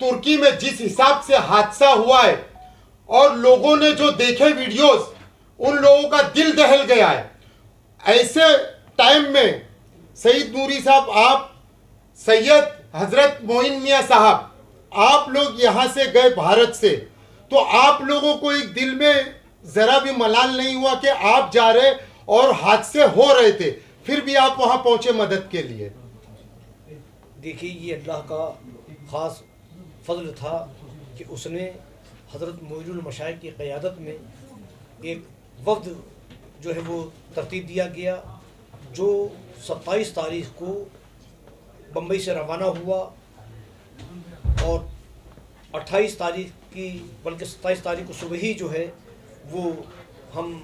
तुर्की में जिस हिसाब से हादसा हुआ है और लोगों ने जो देखे वीडियोस, उन लोगों का दिल दहल गया है। ऐसे टाइम में सईद नूरी साहब, आप सैयद हजरत मोइन मियाँ साहब, आप लोग यहाँ से गए भारत से, तो आप लोगों को एक दिल में जरा भी मलाल नहीं हुआ कि आप जा रहे और हादसे हो रहे थे, फिर भी आप वहाँ पहुँचे मदद के लिए? देखिए, ये अल्लाह का ख़ास फजल था कि उसने हज़रत मोइनुल मशाइख की क़यादत में एक वफ़द जो है वो तरतीब दिया गया, जो 27 तारीख़ को बम्बई से रवाना हुआ और 28 तारीख़ की, बल्कि 27 तारीख़ को सुबह ही जो है वो हम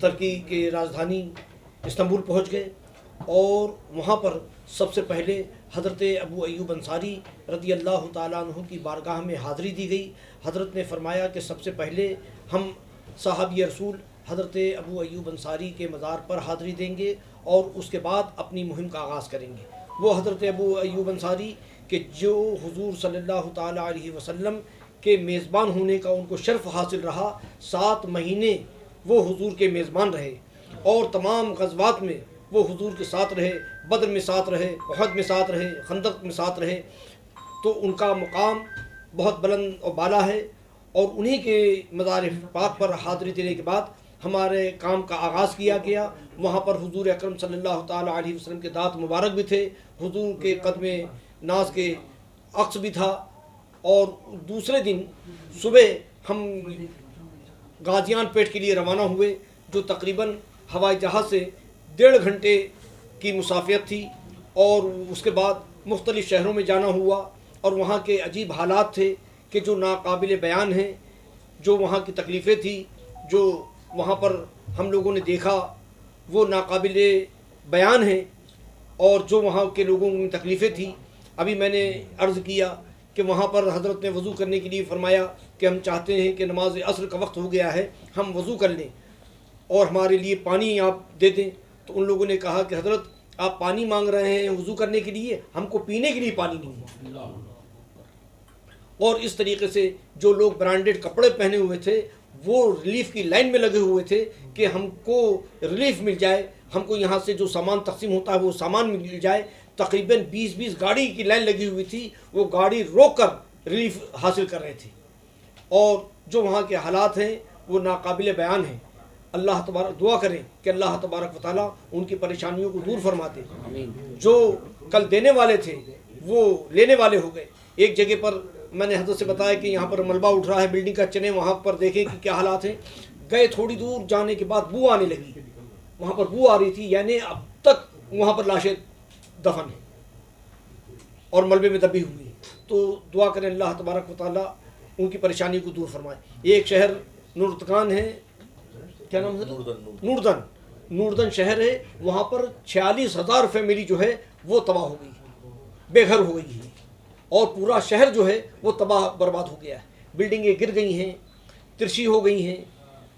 तुर्की के राजधानी इस्तांबुल पहुंच गए और वहाँ पर सबसे पहले हज़रत अबू अय्यूब अंसारी रज़ी अल्लाह ताला अन्हु की बारगाह में हाज़िरी दी गई। हज़रत ने फरमाया कि सबसे पहले हम साहबी रसूल हज़रत अबू अय्यूब अंसारी के मज़ार पर हाज़िरी देंगे और उसके बाद अपनी मुहिम का आगाज़ करेंगे। वो हज़रत अबू अय्यूब अंसारी के जो हुज़ूर सल्लल्लाहु ताला अलैहि वसल्लम के मेज़बान होने का उनको शर्फ़ हासिल रहा, 7 महीने वो हुज़ूर के मेज़बान रहे और तमाम ग़ज़वात में वो हुज़ूर के साथ रहे, बदर में साथ रहे, उहद में साथ रहे, खंदक में साथ रहे। तो उनका मुकाम बहुत बुलंद और बाला है और उन्हीं के मज़ार पाक पर हाज़िरी देने के बाद हमारे काम का आगाज़ किया गया। वहाँ पर हुज़ूर अकरम सल्लल्लाहु ताला अलैहि वसल्लम के दात मुबारक भी थे, हुज़ूर के कदमे नाज के अक्स भी था और दूसरे दिन सुबह हम गाज़ियानपेट के लिए रवाना हुए, जो तकरीबन हवाई जहाज़ से 1.5 घंटे की मुसाफ़ियत थी और उसके बाद मुख्तलिफ़ शहरों में जाना हुआ और वहाँ के अजीब हालात थे कि जो नाकाबिल बयान हैं। जो वहाँ की तकलीफ़ें थी, जो वहाँ पर हम लोगों ने देखा, वो नाकाबिल बयान हैं और जो वहाँ के लोगों की तकलीफ़ें थी। अभी मैंने अर्ज़ किया कि वहाँ पर हज़रत ने वज़ू करने के लिए फ़रमाया कि हम चाहते हैं कि नमाज असर का वक्त हो गया है, हम वज़ू कर लें और हमारे लिए पानी आप दे दें। तो उन लोगों ने कहा कि हज़रत, आप पानी मांग रहे हैं वज़ू करने के लिए, हमको पीने के लिए पानी नहीं है। और इस तरीके से जो लोग ब्रांडेड कपड़े पहने हुए थे वो रिलीफ़ की लाइन में लगे हुए थे कि हमको रिलीफ़ मिल जाए, हमको यहाँ से जो सामान तकसीम होता है वो सामान मिल जाए। तकरीबन 20-20 गाड़ी की लाइन लगी हुई थी, वो गाड़ी रोक कर रिलीफ़ हासिल कर रहे थे। और जो वहाँ के हालात हैं वो नाकाबिल बयान हैं। अल्लाह तबारक, दुआ करें कि अल्लाह तबारक व तआला उनकी परेशानियों को दूर फरमा दे। जो कल देने वाले थे वो लेने वाले हो गए। एक जगह पर मैंने हज़रत से बताया कि यहाँ पर मलबा उठ रहा है बिल्डिंग का, चने वहाँ पर देखें कि क्या हालात हैं। गए, थोड़ी दूर जाने के बाद बू आने लगी, वहाँ पर बू आ रही थी, यानी अब तक वहाँ पर लाशें दफन हैं और मलबे में दबी हुई। तो दुआ करें अल्लाह तबारक व तआला उनकी परेशानी को दूर फरमाए। एक शहर नूरतकान है, क्या नाम है? नूरदन। नूरदन शहर है, वहाँ पर 46,000 फैमिली जो है वो तबाह हो गई, बेघर हो गई है और पूरा शहर जो है वो तबाह बर्बाद हो गया है। बिल्डिंगें गिर गई हैं, तिरछी हो गई हैं।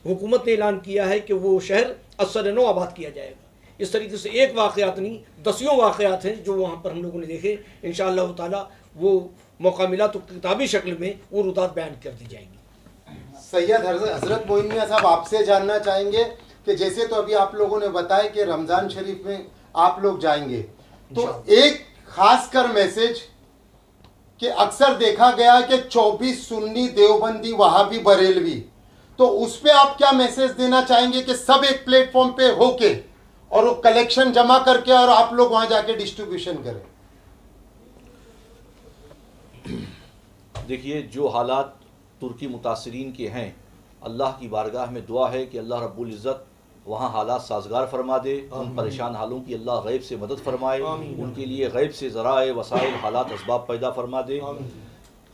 हुकूमत ने ऐलान किया है कि वो शहर असर नौ आबाद किया जाएगा। इस तरीके से एक वाक़यात नहीं, दसियों वाक़यात हैं जो वहाँ पर हम लोगों ने देखे। इंशाअल्लाह ताला वो मौका मिला तो किताबी शक्ल में वो रुदात बयान कर दी जाएंगी। सैयद हजरत मोइन मियाँ साहब, आपसे जानना चाहेंगे कि जैसे तो अभी आप लोगों ने बताया कि रमज़ान शरीफ में आप लोग जाएंगे, तो एक खासकर मैसेज कि अक्सर देखा गया कि 24 सुन्नी, देवबंदी, वहाबी, बरेलवी, तो उस पर आप क्या मैसेज देना चाहेंगे कि सब एक प्लेटफॉर्म पे होके और वो कलेक्शन जमा करके और आप लोग वहां जाके डिस्ट्रीब्यूशन करें? देखिए, जो हालात तुर्की मुतासरीन के हैं, अल्लाह की बारगाह में दुआ है कि अल्लाह रब्बुल इज़्ज़त वहाँ हालात साजगार फरमा दे। उन परेशान हालों की अल्लाह गैब से मदद फरमाए, उनके लिए गैब से ज़राए वसाइल हालात असबाब पैदा फरमा दे।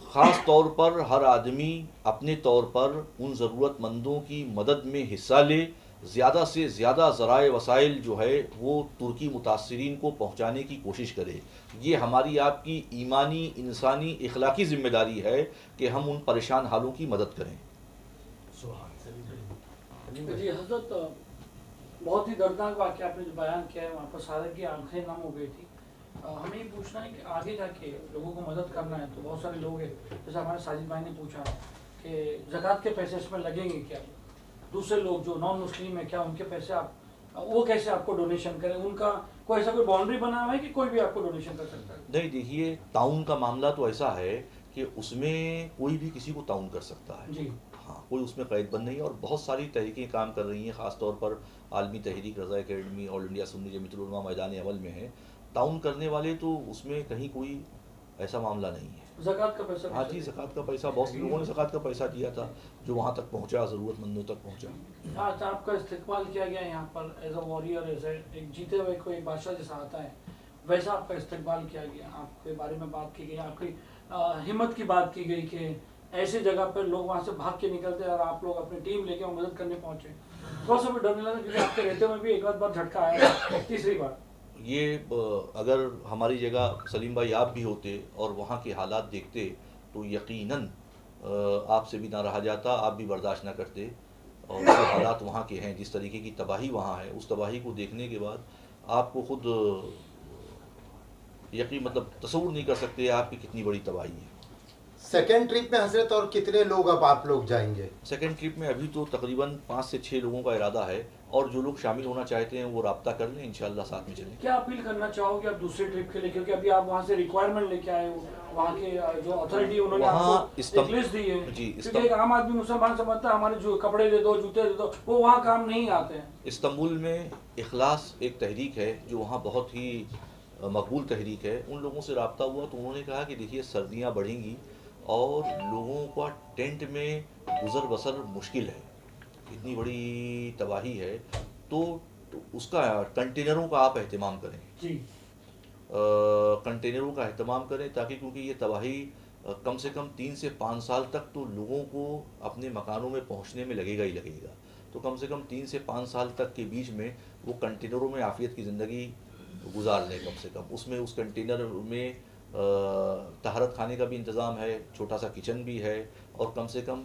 ख़ास तौर पर हर आदमी अपने तौर पर उन ज़रूरतमंदों की मदद में हिस्सा ले, ज़्यादा से ज़्यादा ज़राए वसाइल जो है वो तुर्की मुतासरीन को पहुँचाने की कोशिश करे। ये हमारी आपकी ईमानी, इंसानी, इखलाकी ज़िम्मेदारी है कि हम उन परेशान हालों की मदद करें। जी हज़रत, बहुत ही दर्दनाक वाक़या आपने जो बयान किया है, वहाँ पर सारे की आंखें नम हो गई थी। हमें ये पूछना है कि आगे जाके लोगों को मदद करना है तो बहुत सारे लोग हैं, जैसे हमारे साजिद भाई ने पूछा कि ज़कात के पैसे इसमें लगेंगे क्या, दूसरे लोग जो नॉन मुस्लिम है क्या उनके पैसे आप वो कैसे आपको डोनेशन करें, उनका कोई ऐसा कोई बाउंड्री बना हुआ है कि कोई भी आपको डोनेशन कर सकता है? नहीं, देखिए ताउन का मामला तो ऐसा है कि उसमें कोई भी किसी को ताउन कर सकता है जी। हाँ, कोई उसमें कैदबंद नहीं है और बहुत सारी तहरीकें काम कर रही हैं, ख़ास तौर पर Aalmi Tehreek, Raza academy, all India Sunni Jamiatul Ulama मैदान अमल में है। ताउन करने वाले तो उसमें कहीं कोई ऐसा मामला नहीं है। ज़कात का पैसा? हाँ जी, ज़कात का पैसा बहुत से लोगों ने ज़कात का पैसा दिया था जो वहाँ तक पहुँचा, ज़रूरतमंदों तक पहुँचा। आज आपका इस्तेमाल किया गया यहाँ पर एज अ वॉरियर, एज एक जीते हुए कोई बादशाह जैसा आता है वैसा आपका इस्तेमाल किया गया, आपके बारे में बात की गई, आपकी हिम्मत की बात की गई कि ऐसी जगह पर लोग वहाँ से भाग के निकलते हैं और आप लोग अपनी टीम लेके मदद करने पहुँचे। थोड़ा सा भी डर नहीं लगा क्योंकि आपके रहते हुए भी एक बार झटका आया, तीसरी बार ये अगर हमारी जगह सलीम भाई आप भी होते और वहाँ के हालात देखते तो यकीनन आपसे भी ना रहा जाता, आप भी बर्दाश्त ना करते। और जो हालात वहाँ के हैं, जिस तरीके की तबाही वहाँ है, उस तबाही को देखने के बाद आपको खुद यकीन मतलब तसव्वुर नहीं कर सकते आपकी कितनी बड़ी तबाही है। सेकेंड ट्रिप में हजरत और कितने लोग अब आप लोग जाएंगे? सेकेंड ट्रिप में अभी तो तकरीबन 5 से 6 लोगों का इरादा है और जो लोग शामिल होना चाहते हैं वो राब्ता कर लें, इंशाल्लाह साथ में चलें। क्या अपील करना चाहोगे आप दूसरे ट्रिप के लिए, क्योंकि अभी आप वहाँ से रिक्वायरमेंट लेके आए हो, वहाँ के जो अथॉरिटी उन्होंने आपको एक लिस्ट दी है जी, क्योंकि एक आम आदमी मुसलमान समझता है हमारे जो कपड़े दे दो, जूते दे दो, वो वहाँ काम नहीं आते हैं। इस्तांबुल में इखलास एक तहरीक है जो वहाँ बहुत ही मकबूल तहरीक है, उन लोगों से रब्ता हुआ तो उन्होंने कहा कि देखिए सर्दियाँ बढ़ेंगी और लोगों का टेंट में गुज़र बसर मुश्किल है, इतनी बड़ी तबाही है, तो उसका कंटेनरों का आप एहतमाम करें जी। कंटेनरों का एहतमाम करें ताकि क्योंकि ये तबाही कम से कम 3 से 5 साल तक तो लोगों को अपने मकानों में पहुंचने में लगेगा ही लगेगा, तो कम से कम 3 से 5 साल तक के बीच में वो कंटेनरों में आफियत की ज़िंदगी गुजार लें कम से कम। उसमें उस कंटेनर में तहरत खाने का भी इंतज़ाम है, छोटा सा किचन भी है और कम से कम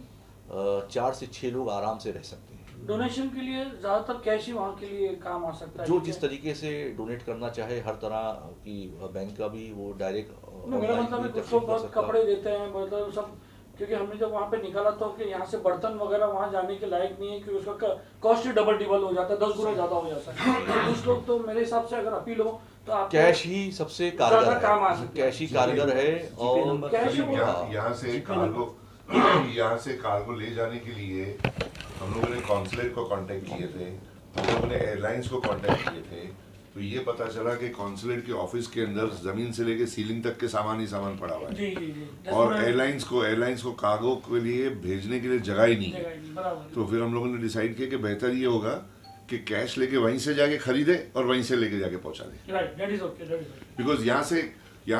4 से 6 लोग आराम से रह सकते हैं। डोनेशन के लिए ज़्यादातर कैश ही वहाँ के लिए काम आ सकता है, जो जिस तरीके से डोनेट करना चाहे, हर तरह की बैंक का भी वो डायरेक्ट मेरा मतलब है कुछ लोग बहुत कपड़े देते हैं, मतलब सब, क्योंकि हमने जब वहाँ पे निकाला तो कि यहाँ से बर्तन वगैरह वहाँ जाने के लायक नहीं है क्योंकि उसका कॉस्ट ही डबल हो जाता है, 10 गुना ज़्यादा हो जाता है। कुछ लोग तो मेरे हिसाब से अगर अपील हो तो आप कैश ही सबसे कारगर है, कैश ही कारगर है। और यहाँ से कार्गो ले जाने के लिए हम लोगों ने कॉन्सुलेट को कांटेक्ट किए थे, हम लोगों ने एयरलाइंस को कांटेक्ट किए थे, तो ये पता चला कि कॉन्सुलेट के ऑफिस के अंदर जमीन से लेके सीलिंग तक के सामान ही सामान पड़ा हुआ है। जी, जी, जी। और एयरलाइंस को कार्गो के लिए भेजने के लिए जगह ही नहीं है। तो फिर हम लोगों ने डिसाइड किया कि बेहतर ये होगा कि कैश लेके वहीं से जाके खरीदे और वहीं से लेके जाके पहुंचा दे। बिकॉज यहाँ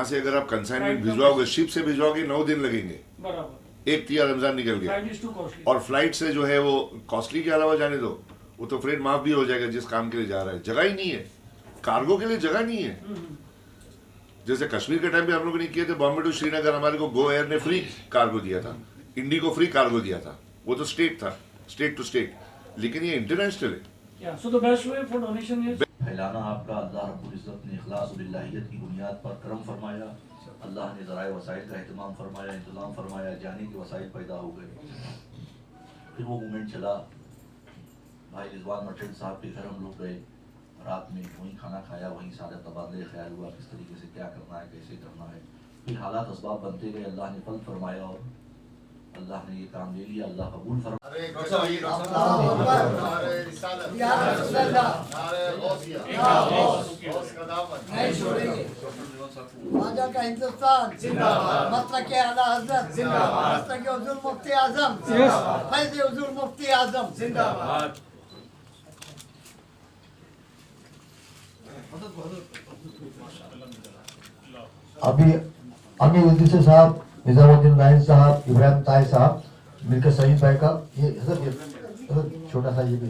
से अगर आप कंसाइनमेंट भिजवाओगे, शिप से भिजवाओगे 9 दिन लगेंगे, एक तिया रमजान निकल गया। और फ्लाइट से जो है वो कॉस्टली के अलावा जाने दो, वो तो फ्रेट माफ भी हो जाएगा जिस काम के लिए जा रहा है, जगह ही नहीं है, कार्गो के लिए जगह नहीं है। जैसे कश्मीर के टाइम पे हम लोग ने किए थे, बॉम्बे टू श्रीनगर हमारे को गो एयर ने फ्री कार्गो दिया था, इंडी को फ्री कार्गो दिया था, वो तो स्टेट था, स्टेट टू स्टेट, लेकिन ये इंटरनेशनल है। फैलाना आपका अल्लाह रब्बुल इज़्ज़त ने इखलास और इलाहियत की बुनियाद पर करम फरमाया, अल्लाह ने ज़राए वसाइल का एहतमाम फरमाया, इंतज़ाम फरमाया, जाने के वसाइल पैदा हो गए। फिर वो मूवमेंट चला, भाई रिजवान मटेल साहब के घर हम लोग गए, रात में वहीं खाना खाया, वहीं सारा तबादले ख्याल हुआ किस तरीके से क्या करना है, कैसे करना है। फिर हालात असबाब बनते गए, अल्लाह ने फल फरमाया और अल्लाह ने ये काम ले लिया, अल्लाह कबूल फरमाया। ख्वाजा का हिंदुस्तान जिंदाबाद, मसलक आला हज़रत जिंदाबाद, मसलक हुज़ूर मुफ्ती आज़म जिंदाबाद, फैज़ हुज़ूर मुफ्ती आज़म जिंदाबाद। अभी अमीर उद्दीस साहब, निजामुद्दीन नाइम साहब, इब्राहिम ताई साहब मिलकर सईद भाई का ये छोटा सा ये भी